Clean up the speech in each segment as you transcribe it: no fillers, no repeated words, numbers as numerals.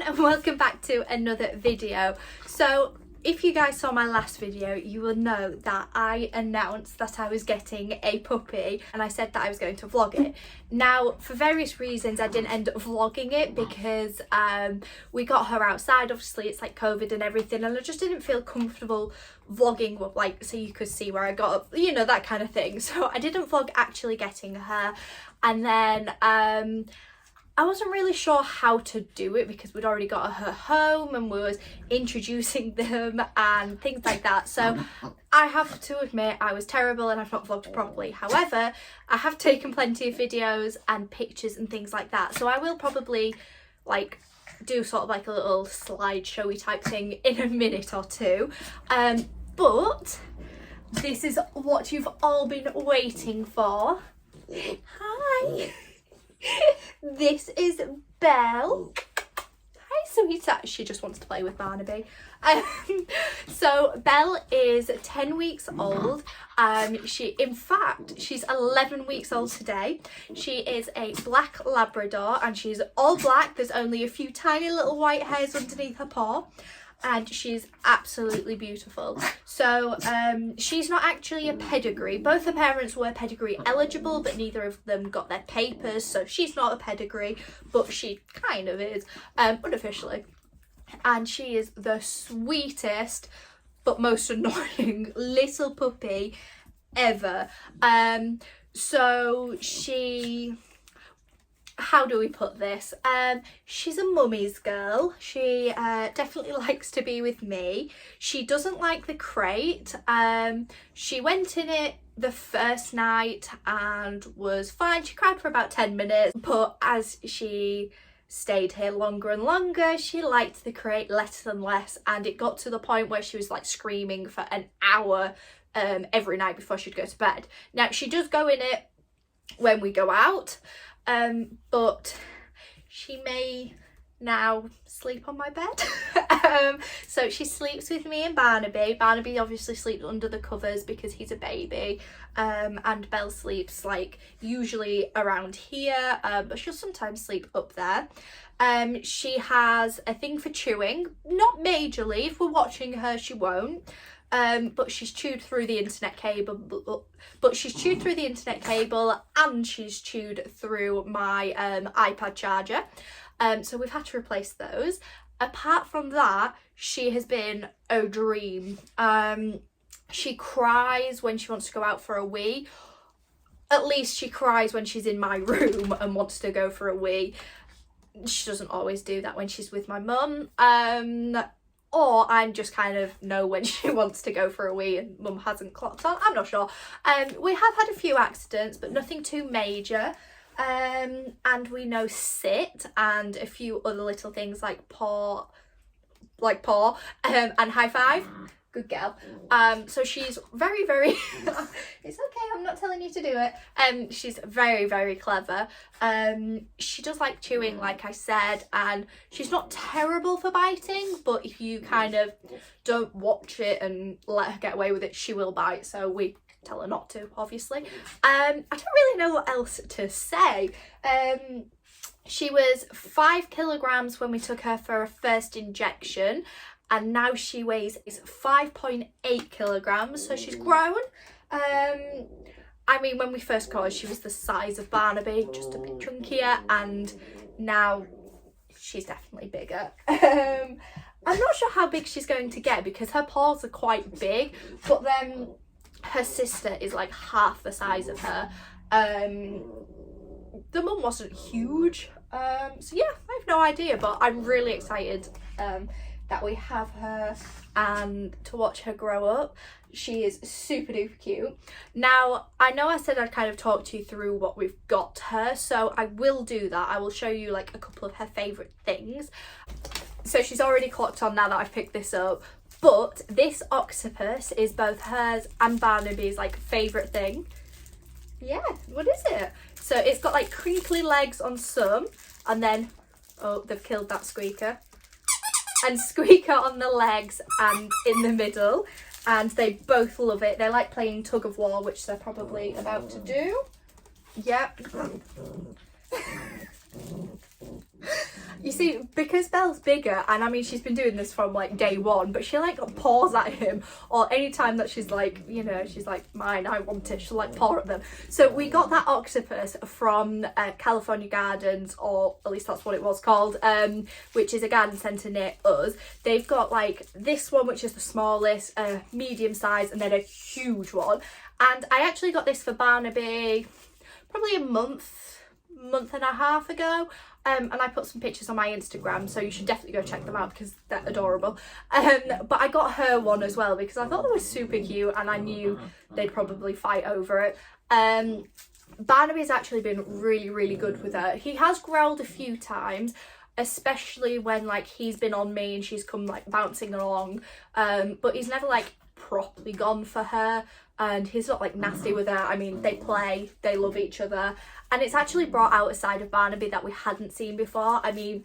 and welcome back to another video. So if you guys saw my last video, you will know that I announced that I was getting a puppy and I said that I was going to vlog it. Now, for various reasons, I didn't end up vlogging it because we got her outside. Obviously, it's like COVID and everything, and I just didn't feel comfortable vlogging, like, so you could see where I got up, you know, that kind of thing. So I didn't vlog actually getting her. And then I wasn't really sure how to do it because we'd already got her home and we was introducing them and things like that. So I have to admit I was terrible and I've not vlogged properly. However, I have taken plenty of videos and pictures and things like that. So I will probably like do sort of like a little slideshowy type thing in a minute or two. But this is what you've all been waiting for. Hi. This is Belle. Hi, sweetheart. She just wants to play with Barnaby. So Belle is 10 weeks old. She's 11 weeks old today. She is a black Labrador and she's all black. There's only a few tiny little white hairs underneath her paw. And she's absolutely beautiful. So she's not actually a pedigree. Both her parents were pedigree eligible, but neither of them got their papers, so she's not a pedigree, but she kind of is, unofficially. And she is the sweetest but most annoying little puppy ever. So she... How do we put this? She's a mummy's girl. She definitely likes to be with me. She doesn't like the crate. She went in it the first night and was fine. She cried for about 10 minutes, but as she stayed here longer and longer, she liked the crate less and less, and it got to the point where she was like screaming for an hour every night before she'd go to bed. Now, she does go in it when we go out, but she may now sleep on my bed. So she sleeps with me and Barnaby. Barnaby obviously sleeps under the covers because he's a baby, and Belle sleeps like usually around here, but she'll sometimes sleep up there. She has a thing for chewing, not majorly. If we're watching her, she won't. But she's chewed through the internet cable, and she's chewed through my iPad charger. So we've had to replace those. Apart from that, she has been a dream. She cries when she wants to go out for a wee. At least she cries when she's in my room and wants to go for a wee. She doesn't always do that when she's with my mum. Or I'm just kind of know when she wants to go for a wee and mum hasn't clocked on. I'm not sure. We have had a few accidents, but nothing too major. And we know sit and a few other little things like paw, and high five. Good girl. So she's very, very, it's okay, I'm not telling you to do it. She's very, very clever. She does like chewing, like I said, and she's not terrible for biting, but if you kind of don't watch it and let her get away with it, she will bite. So we tell her not to, obviously. I don't really know what else to say. She was 5 kilograms when we took her for her first injection, and now she weighs 5.8 kilograms, so she's grown. I mean, when we first got her, she was the size of Barnaby, just a bit chunkier, and now she's definitely bigger. I'm not sure how big she's going to get because her paws are quite big, but then her sister is like half the size of her. The mum wasn't huge, so yeah, I have no idea, but I'm really excited that we have her and to watch her grow up. She is super duper cute. Now, I know I said I'd kind of talk to you through what we've got her, so I will do that. I will show you like a couple of her favourite things. So she's already clocked on now that I've picked this up, but this octopus is both hers and Barnaby's like favourite thing. Yeah, what is it? So it's got like crinkly legs on some, and then, oh, they've killed that squeaker. And squeaker on the legs and in the middle, and they both love it. They like playing tug of war, which they're probably about to do. Yep. You see, because Belle's bigger, and I mean, she's been doing this from like day one, but she like paws at him, or anytime that she's like, you know, she's like, mine, I want it, she'll like paw at them. So we got that octopus from California Gardens, or at least that's what it was called, which is a garden centre near us. They've got like this one, which is the smallest, medium size, and then a huge one. And I actually got this for Barnaby probably a month and a half ago. And I put some pictures on my Instagram, so you should definitely go check them out because they're adorable. But I got her one as well because I thought they were super cute and I knew they'd probably fight over it. Barnaby's actually been really, really good with her. He has growled a few times, especially when like he's been on me and she's come like bouncing along. But he's never like properly gone for her, and he's not like nasty with her. I mean, they play, they love each other, and it's actually brought out a side of Barnaby that we hadn't seen before. I mean,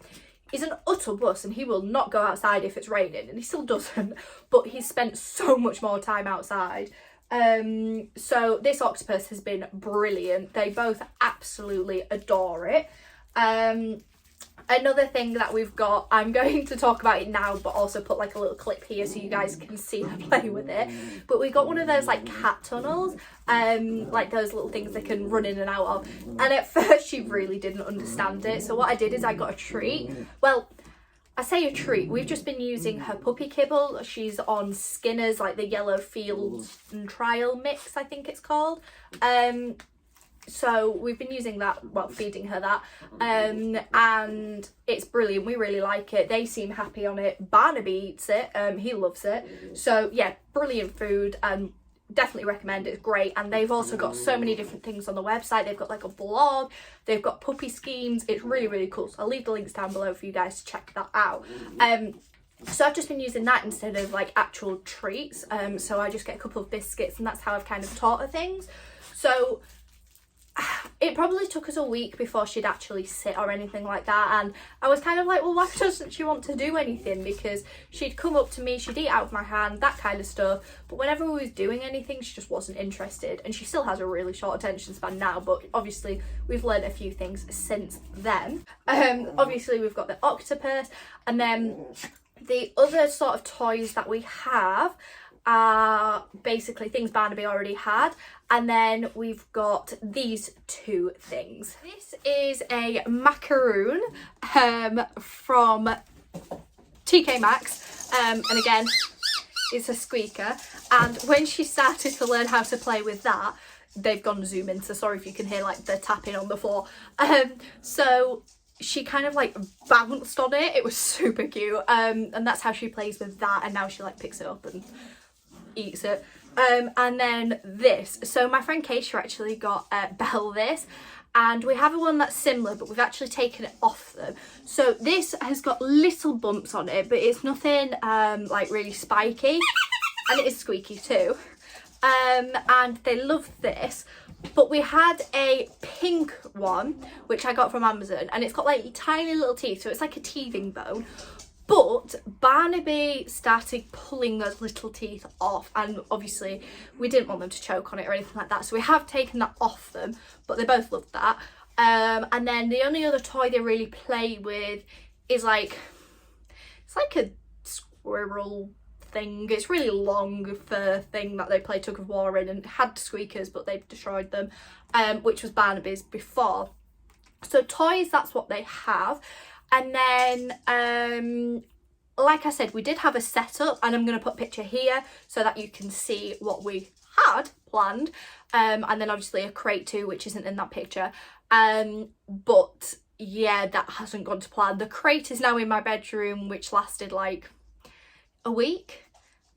he's an utter wuss and he will not go outside if it's raining, and he still doesn't, but he's spent so much more time outside. So this octopus has been brilliant. They both absolutely adore it. Another thing that we've got, I'm going to talk about it now, but also put like a little clip here so you guys can see her play with it. But we got one of those like cat tunnels, like those little things they can run in and out of. And at first she really didn't understand it. So what I did is I got a treat. Well, I say a treat, we've just been using her puppy kibble. She's on Skinner's, like the Yellow Fields and Trial mix, I think it's called. So we've been using that, well, feeding her that, and it's brilliant. We really like it. They seem happy on it. Barnaby eats it. He loves it. So yeah, brilliant food, and definitely recommend it. It's great. And they've also got so many different things on the website. They've got like a blog, they've got puppy schemes. It's really, really cool. So I'll leave the links down below for you guys to check that out. So I've just been using that instead of like actual treats. So I just get a couple of biscuits, and that's how I've kind of taught her things. So it probably took us a week before she'd actually sit or anything like that, and I was kind of like, well, why doesn't she want to do anything? Because she'd come up to me, she'd eat out of my hand, that kind of stuff, but whenever we was doing anything she just wasn't interested. And she still has a really short attention span now, but obviously we've learned a few things since then. Obviously we've got the octopus, and then the other sort of toys that we have are basically things Barnaby already had, and then we've got these two things. This is a macaroon from TK Maxx, and again it's a squeaker, and when she started to learn how to play with that, they've gone zoom in, so sorry if you can hear like the tapping on the floor. So she kind of like bounced on it. It was super cute, and that's how she plays with that, and now she like picks it up and eats it. And then this, so my friend Keisha actually got Belle this, and we have a one that's similar, but we've actually taken it off them. So this has got little bumps on it, but it's nothing like really spiky, and it is squeaky too. And they love this, but we had a pink one which I got from Amazon, and it's got like tiny little teeth, so it's like a teething bone. But Barnaby started pulling those little teeth off, and obviously we didn't want them to choke on it or anything like that, so we have taken that off them, but they both loved that. And then the only other toy they really play with is like, it's like a squirrel thing. It's really long fur thing that they play tug of war in, and had squeakers but they've destroyed them, which was Barnaby's before. So toys, that's what they have. And then, like I said, we did have a setup, and I'm going to put a picture here so that you can see what we had planned. And then obviously a crate too, which isn't in that picture. But yeah, that hasn't gone to plan. The crate is now in my bedroom, which lasted like a week,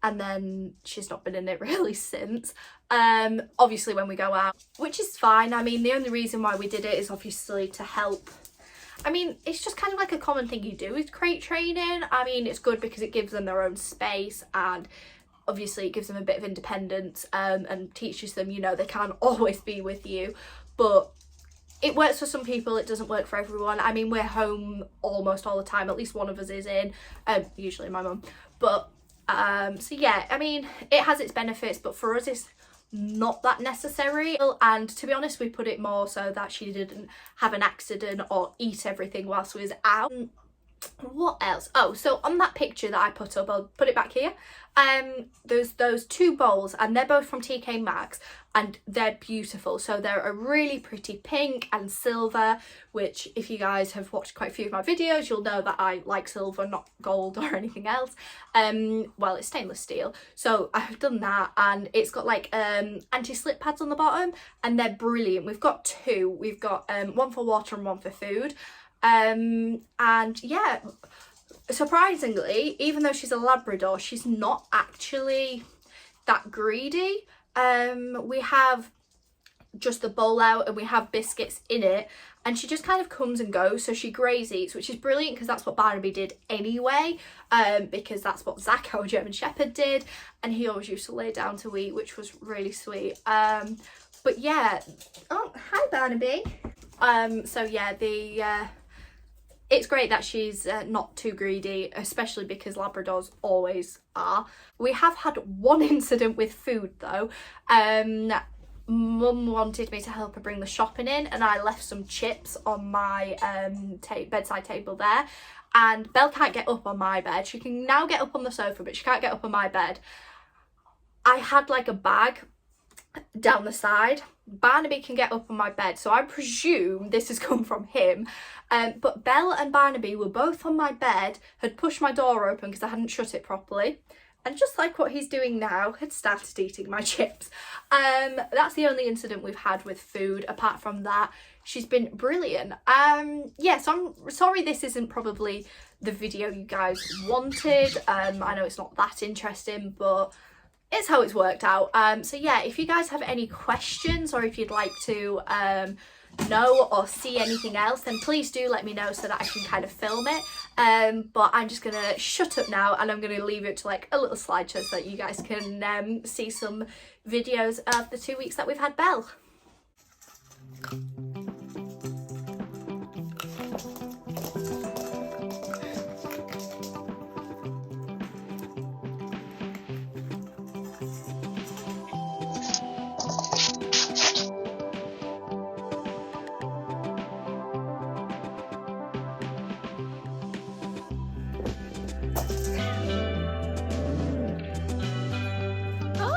and then she's not been in it really since. Obviously when we go out, which is fine. I mean, the only reason why we did it is obviously to help. I mean, it's just kind of like a common thing you do with crate training. I mean, it's good because it gives them their own space, and obviously it gives them a bit of independence, and teaches them, you know, they can't always be with you. But it works for some people, it doesn't work for everyone. I mean, we're home almost all the time, at least one of us is in, usually my mum. But so yeah, I mean, it has its benefits, but for us it's not that necessary. And to be honest, we put it more so that she didn't have an accident or eat everything whilst we was out. What else? Oh, so on that picture that I put up, I'll put it back here, there's those two bowls, and they're both from TK Maxx, and they're beautiful. So they're a really pretty pink and silver, which if you guys have watched quite a few of my videos, you'll know that I like silver, not gold or anything else. Well, it's stainless steel, so I've done that, and it's got like anti-slip pads on the bottom, and they're brilliant. We've got two. We've got one for water and one for food. And yeah, surprisingly, even though she's a Labrador, she's not actually that greedy. We have just the bowl out and we have biscuits in it, and she just kind of comes and goes, so she graze eats, which is brilliant because that's what Barnaby did anyway, because that's what Zach, our German Shepherd, did, and he always used to lay down to eat, which was really sweet. But yeah, oh, hi Barnaby. So yeah, it's great that she's not too greedy, especially because Labradors always are. We have had one incident with food though. Mum wanted me to help her bring the shopping in, and I left some chips on my bedside table there, and Belle can't get up on my bed. She can now get up on the sofa, but she can't get up on my bed. I had like a bag down the side. Barnaby can get up on my bed, so I presume this has come from him. But Belle and Barnaby were both on my bed, had pushed my door open because I hadn't shut it properly, and just like what he's doing now, had started eating my chips. That's the only incident we've had with food. Apart from that, she's been brilliant. Yeah, so I'm sorry this isn't probably the video you guys wanted. I know it's not that interesting, but it's how it's worked out. So yeah, if you guys have any questions, or if you'd like to know or see anything else, then please do let me know so that I can kind of film it. But I'm just gonna shut up now, and I'm gonna leave it to like a little slideshow so that you guys can see some videos of the 2 weeks that we've had Belle.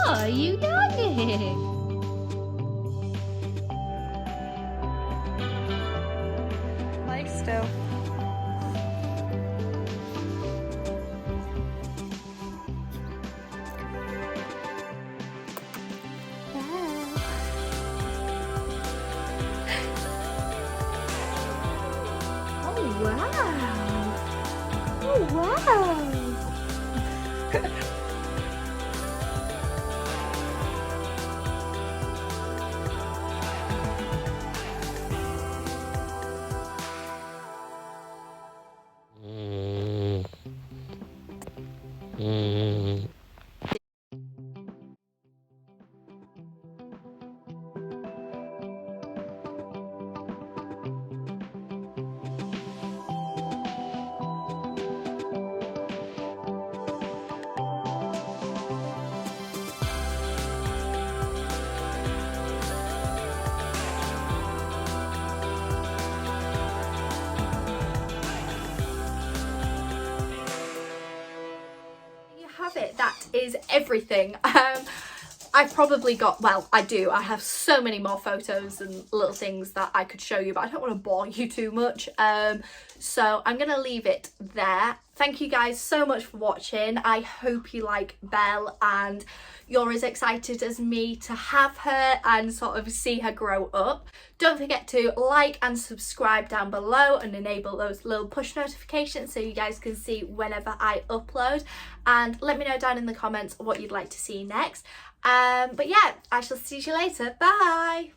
Oh, you youngin'. Like still. Oh, wow. Oh, wow. Have it, that is everything. I've probably got, well, I have so many more photos and little things that I could show you, but I don't want to bore you too much, so I'm gonna leave it there. Thank you guys so much for watching. I hope you like Belle and you're as excited as me to have her and sort of see her grow up. Don't forget to like and subscribe down below and enable those little push notifications so you guys can see whenever I upload, and let me know down in the comments what you'd like to see next. But yeah, I shall see you later. Bye!